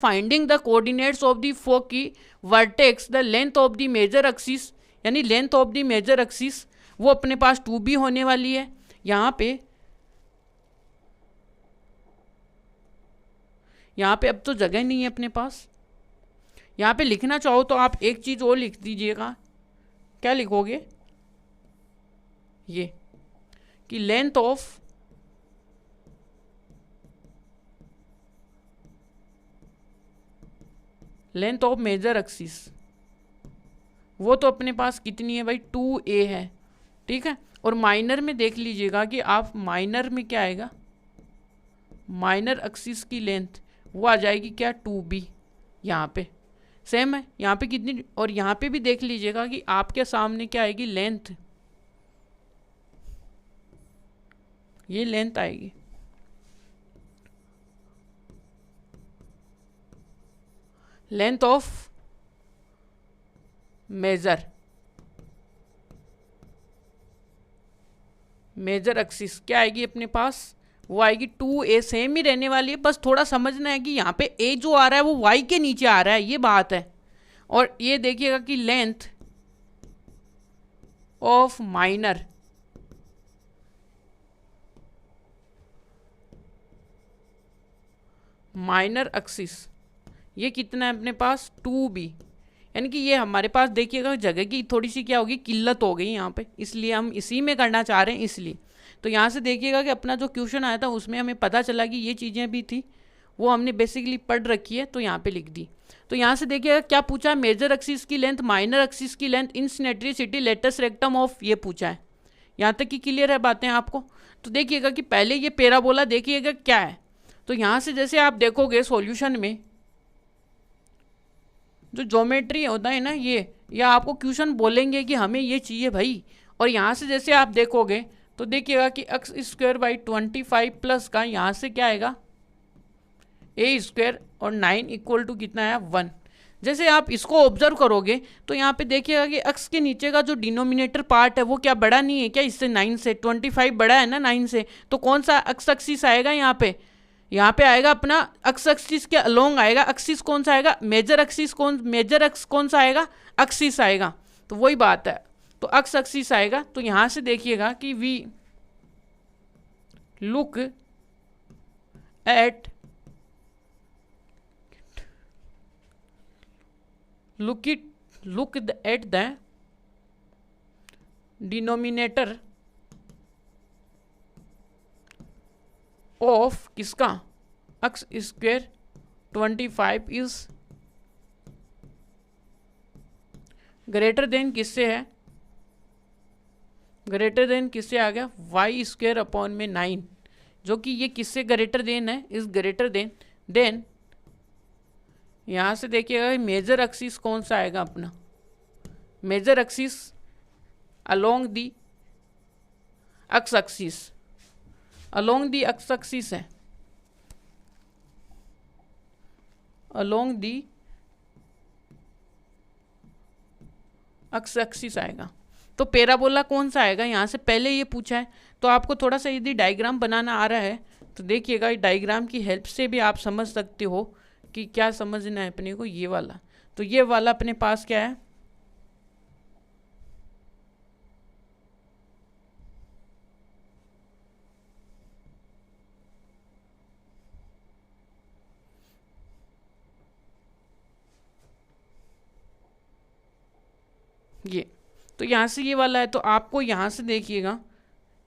Finding the coordinates of the foci vertex the length of the major axis, यानी length of the major axis वो अपने पास 2b होने वाली है। यहाँ पे अब तो जगह नहीं है अपने पास। यहाँ पे लिखना चाहो तो आप एक चीज़ और लिख दीजिएगा। क्या लिखोगे? ये कि लेंथ ऑफ मेजर एक्सिस वो तो अपने पास कितनी है भाई? 2a है, ठीक है। और माइनर में देख लीजिएगा कि आप माइनर में क्या आएगा, माइनर एक्सिस की लेंथ वो आ जाएगी क्या? 2b। यहाँ पे सेम है, यहाँ पे कितनी, और यहाँ पे भी देख लीजिएगा कि आपके सामने क्या आएगी लेंथ, ये लेंथ आएगी। लेंथ ऑफ मेजर एक्सिस क्या आएगी अपने पास? वो आएगी 2a। सेम ही रहने वाली है, बस थोड़ा समझना है कि यहाँ पे a जो आ रहा है वो y के नीचे आ रहा है, ये बात है। और ये देखिएगा कि लेंथ ऑफ माइनर एक्सिस ये कितना है अपने पास? 2b। यानी कि ये हमारे पास देखिएगा जगह की थोड़ी सी क्या होगी, किल्लत हो गई यहाँ पे, इसलिए हम इसी में करना चाह रहे हैं इसलिए। तो यहाँ से देखिएगा कि अपना जो क्वेश्चन आया था उसमें हमें पता चला कि ये चीज़ें भी थी, वो हमने बेसिकली पढ़ रखी है, तो यहाँ पे लिख दी। तो यहाँ से देखिएगा क्या पूछा है, मेजर एक्सिस की लेंथ, माइनर एक्सिस की length in symmetricity latus rectum of, ये पूछा है। यहाँ तक कि क्लियर है बातें आपको? तो देखिएगा कि पहले ये पैराबोला देखिएगा क्या है। तो यहाँ से जैसे आप देखोगे सॉल्यूशन में जो ज्योमेट्री होता है ना, ये या आपको क्वेश्चन बोलेंगे कि हमें ये चाहिए भाई, और यहाँ से जैसे आप देखोगे तो देखिएगा कि एक्स स्क्वायर बाई 25 प्लस का यहाँ से क्या आएगा ए स्क्वायर, और 9 इक्वल टू कितना है 1। जैसे आप इसको ऑब्जर्व करोगे तो यहाँ पे देखिएगा कि एक्स के नीचे का जो डिनोमिनेटर पार्ट है वो क्या बड़ा नहीं है क्या इससे? 9 से 25 बड़ा है ना 9 से, तो कौन सा एक्स एक्सिस आएगा यहाँ पे? यहाँ पे आएगा अपना एक्स एक्सिस के अलोंग आएगा। एक्सिस कौन सा आएगा? मेजर एक्सिस मेजर एक्स कौन सा आएगा? एक्सिस आएगा। तो वही बात है, तो एक्स एक्सिस आएगा। तो यहाँ से देखिएगा कि we look at at the denominator of किसका? X square 25 is greater than किससे है? ग्रेटर देन किससे आ गया? वाई स्क्वायर अपॉन में 9, जो कि ये किससे ग्रेटर देन है? Is greater than. देन यहाँ से देखिएगा मेजर एक्सिस कौन सा आएगा अपना? Major axis along the x axis, along the x axis है, अलोंग दी एक्स एक्सिस आएगा। तो पैराबोला कौन सा आएगा? यहाँ से पहले ये पूछा है, तो आपको थोड़ा सा यदि डायग्राम बनाना आ रहा है तो देखिएगा डायग्राम की हेल्प से भी आप समझ सकते हो कि क्या समझना है अपने को। ये वाला, तो ये वाला अपने पास क्या है? ये, तो यहाँ से ये वाला है। तो आपको यहाँ से देखिएगा,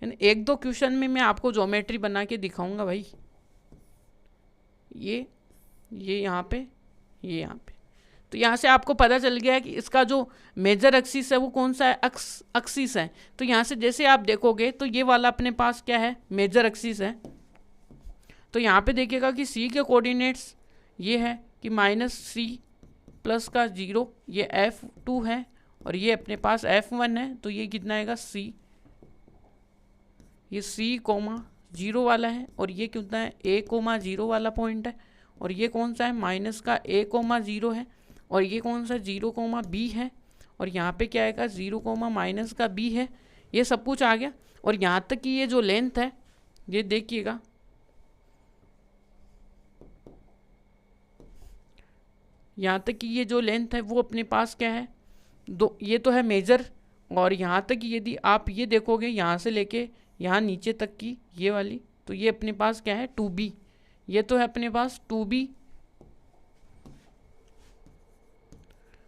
एक दो क्वेश्चन में मैं आपको ज्योमेट्री बना के दिखाऊंगा भाई। ये यहाँ पे, ये यहाँ पे, तो यहाँ से आपको पता चल गया है कि इसका जो मेजर एक्सिस है वो कौन सा है? एक्सिस है। तो यहाँ से जैसे आप देखोगे तो ये वाला अपने पास क्या है? मेजर एक्सिस है। तो यहाँ पे देखिएगा कि सी के कोऑर्डिनेट्स ये है कि -c प्लस का 0, ये f2 है, और ये अपने पास f1 है। तो ये कितना आएगा? c, ये c, 0 वाला है, और ये कितना है? a, 0 वाला पॉइंट है, और ये कौन सा है? माइनस का a, 0 है, और ये कौन सा? 0, b है, और यहाँ पे क्या आएगा? 0, माइनस का b है। ये सब कुछ आ गया। और यहाँ तक कि ये जो लेंथ है ये देखिएगा, यहाँ तक कि ये जो लेंथ है वो अपने पास क्या है, दो, ये तो है मेजर, और यहाँ तक यदि आप ये देखोगे यहाँ से लेके यहाँ नीचे तक की ये वाली, तो ये अपने पास क्या है 2b, ये तो है अपने पास 2b,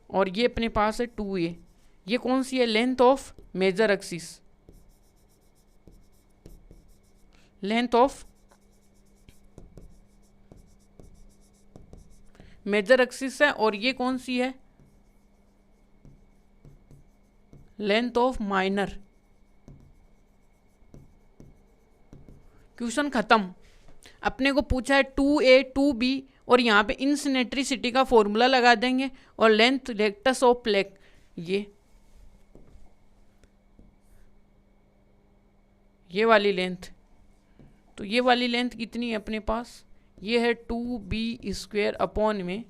और ये अपने पास है 2a। ये कौन सी है, length of major axis, length of major axis है, और ये कौन सी है, लेंथ ऑफ माइनर। क्वेश्चन खत्म। अपने को पूछा है 2a 2b, और यहाँ पे इनसिनेट्रिसिटी का फॉर्मूला लगा देंगे, और लेंथ रेक्टस ऑफ प्लेट, ये वाली लेंथ, तो ये वाली लेंथ कितनी है अपने पास, ये है 2b² अपॉन में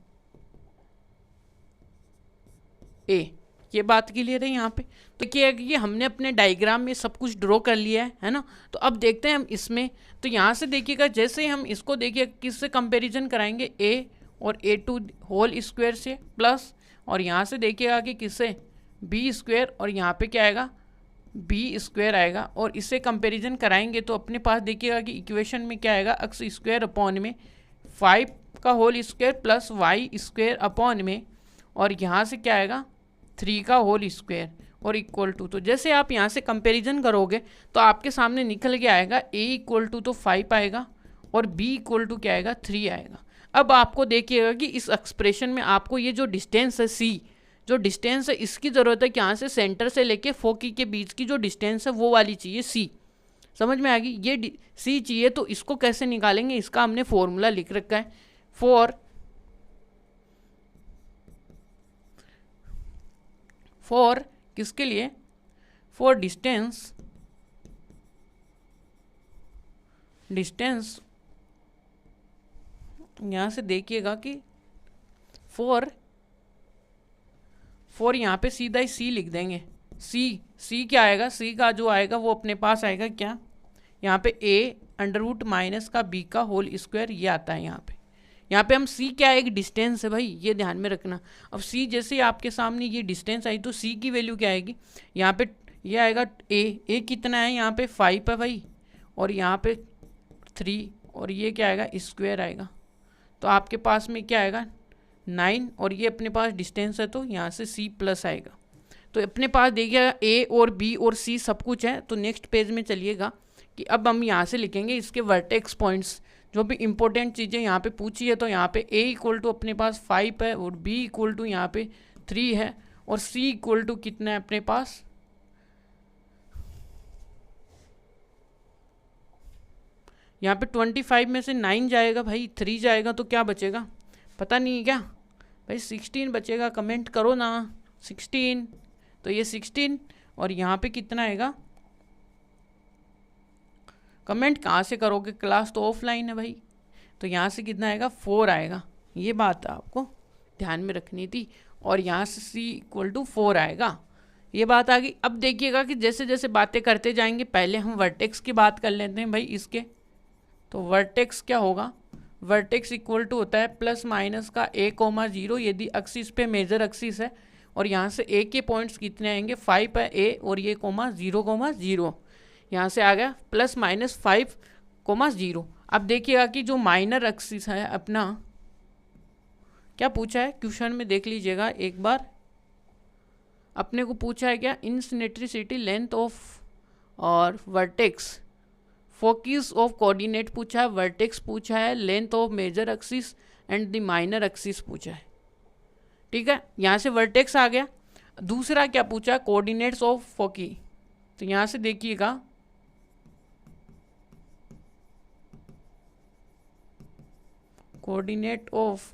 a। ये बात क्लियर है यहाँ पे। तो क्या है कि ये हमने अपने डायग्राम में सब कुछ ड्रॉ कर लिया है ना। तो अब देखते हैं हम इसमें, तो यहाँ से देखिएगा, जैसे ही हम इसको देखिए किससे कंपैरिजन कराएंगे, a और a2 होल स्क्वायर से प्लस, और यहाँ से देखिएगा कि किससे b², और यहाँ पे क्या आएगा b² आएगा, और इससे कंपैरिजन कराएंगे तो अपने पास देखिएगा कि इक्वेशन में क्या आएगा, x² अपॉन में 5 का whole square plus y² upon में, और यहाँ से क्या आएगा 3 का होल स्क्वायर, और इक्वल टू, तो जैसे आप यहाँ से कंपैरिजन करोगे तो आपके सामने निकल के आएगा a इक्वल टू तो 5 आएगा, और b इक्वल टू क्या आएगा 3 आएगा। अब आपको देखिएगा कि इस एक्सप्रेशन में आपको ये जो डिस्टेंस है c, जो डिस्टेंस है इसकी ज़रूरत है कि यहाँ से सेंटर से लेके फोकी के बीच की जो डिस्टेंस है वो वाली चाहिए c। समझ में आ गई, ये c चाहिए। तो इसको कैसे निकालेंगे, इसका हमने फॉर्मूला लिख रखा है, फॉर किसके लिए, फॉर डिस्टेंस यहाँ से देखिएगा कि फॉर यहाँ पे सीधा ही सी लिख देंगे, सी क्या आएगा, सी का जो आएगा वो अपने पास आएगा क्या, यहाँ पे a √ का b का होल स्क्वायर, ये आता है यहाँ पे हम c क्या है, एक डिस्टेंस है भाई, ये ध्यान में रखना। अब c जैसे आपके सामने ये डिस्टेंस आई तो c की वैल्यू क्या आएगी, यहाँ पे ये आएगा a कितना है, यहाँ पे 5 है भाई, और यहाँ पे 3, और ये क्या आएगा स्क्वायर आएगा, तो आपके पास में क्या आएगा 9, और ये अपने पास डिस्टेंस है तो यहाँ से c प्लस आएगा। तो अपने पास देखिएगा a और b और c सब कुछ है। तो नेक्स्ट पेज में चलिएगा कि अब हम यहाँ से लिखेंगे इसके वर्टेक्स पॉइंट्स, जो भी इंपॉर्टेंट चीज़ें यहाँ पे पूछी है। तो यहाँ पे a इक्वल टू अपने पास 5 है, और b इक्वल टू यहाँ पे 3 है, और c इक्वल टू कितना है अपने पास, यहाँ पे 25 में से 9 जाएगा भाई, 3 जाएगा तो क्या बचेगा, पता नहीं है क्या भाई, 16 बचेगा, कमेंट करो ना 16। तो ये 16, और यहाँ पे कितना आएगा, कमेंट कहाँ से करोगे, क्लास तो ऑफलाइन है भाई। तो यहाँ से कितना आएगा 4 आएगा, ये बात आपको ध्यान में रखनी थी, और यहाँ से c इक्वल टू 4 आएगा, ये बात आ गई। अब देखिएगा कि जैसे जैसे बातें करते जाएंगे, पहले हम वर्टेक्स की बात कर लेते हैं भाई इसके। तो वर्टेक्स क्या होगा, वर्टेक्स इक्वल टू होता है प्लस माइनस का a,0 यदि एक्सिस पे मेजर एक्सिस है, और यहाँ से a के पॉइंट्स कितने आएंगे 5 है a, और ये 0,0 यहाँ से आ गया प्लस माइनस 5,0। अब देखिएगा कि जो माइनर एक्सिस है अपना, क्या पूछा है क्वेश्चन में देख लीजिएगा एक बार, अपने को पूछा है क्या, इनसिनेट्रिसिटी लेंथ ऑफ और वर्टेक्स फोकस ऑफ कोऑर्डिनेट पूछा है, वर्टेक्स पूछा है, length of major axis and the minor axis पूछा है। ठीक है, यहाँ से वर्टेक्स आ गया। दूसरा क्या पूछा, कोऑर्डिनेट्स ऑफ फोकी। तो यहाँ से देखिएगा कोऑर्डिनेट ऑफ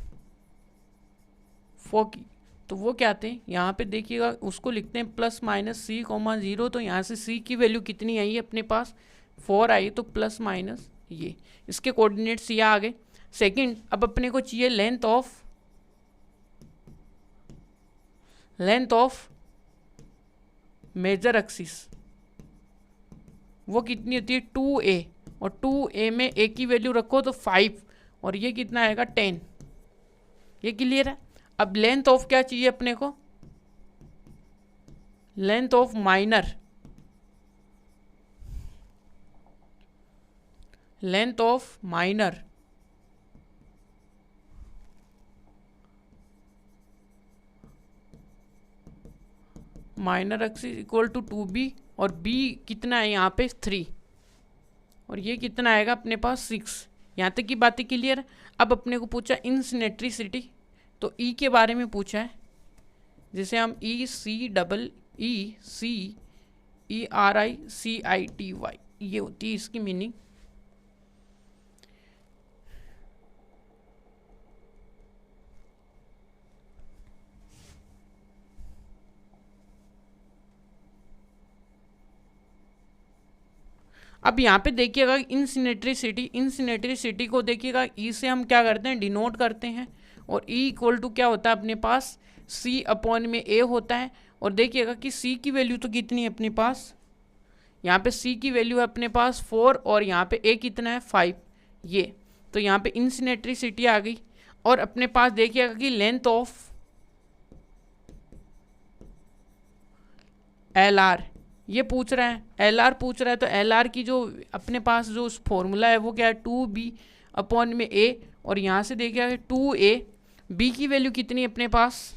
फोकी, तो वो क्या थे, यहाँ पे देखिएगा उसको लिखते हैं प्लस माइनस c,0। तो यहाँ से c की वैल्यू कितनी आई है अपने पास 4 आई, तो प्लस माइनस ये इसके कोऑर्डिनेट्स ये आ गए। सेकंड, अब अपने को चाहिए लेंथ ऑफ मेजर एक्सिस, वो कितनी होती है 2a, और 2a में a की वैल्यू रखो तो 5, और ये कितना आएगा 10। ये क्लियर है। अब लेंथ ऑफ क्या चाहिए अपने को, length of minor, length of minor minor x equal to 2b, और b कितना है यहाँ पे 3, और ये कितना आएगा अपने पास 6। यहाँ तक की बातें क्लियर है। अब अपने को पूछा इनसिनेट्रिसिटी, तो E के बारे में पूछा है, जिसे हम ECECERICITY, ये होती है इसकी मीनिंग। अब यहाँ पे देखिएगा इंसिनेट्रिसिटी को देखिएगा ई से हम क्या करते हैं, डिनोट करते हैं, और ई इक्वल टू क्या होता है अपने पास सी अपॉन में ए होता है। और देखिएगा कि सी की वैल्यू तो कितनी है अपने पास, यहाँ पे सी की वैल्यू है अपने पास 4, और यहाँ पे ए कितना है 5, ये तो यहाँ पे इंसिनेट्रिसिटी आ गई। और अपने पास देखिएगा कि लेंथ ऑफ एल आर ये पूछ रहा है, एल आर पूछ रहा है, तो एल आर की जो अपने पास जो फॉर्मूला है वो क्या है 2b अपॉन में a, और यहाँ से देखिएगा 2a, b की वैल्यू कितनी अपने पास,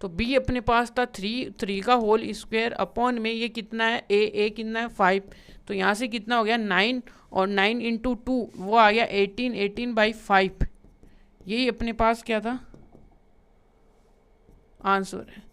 तो b अपने पास था 3 का होल स्क्वायर अपॉन में ये कितना है a कितना है 5, तो यहाँ से कितना हो गया 9, और 9 इंटू 2 वो आ गया 18/5, यही अपने पास क्या था आंसर है।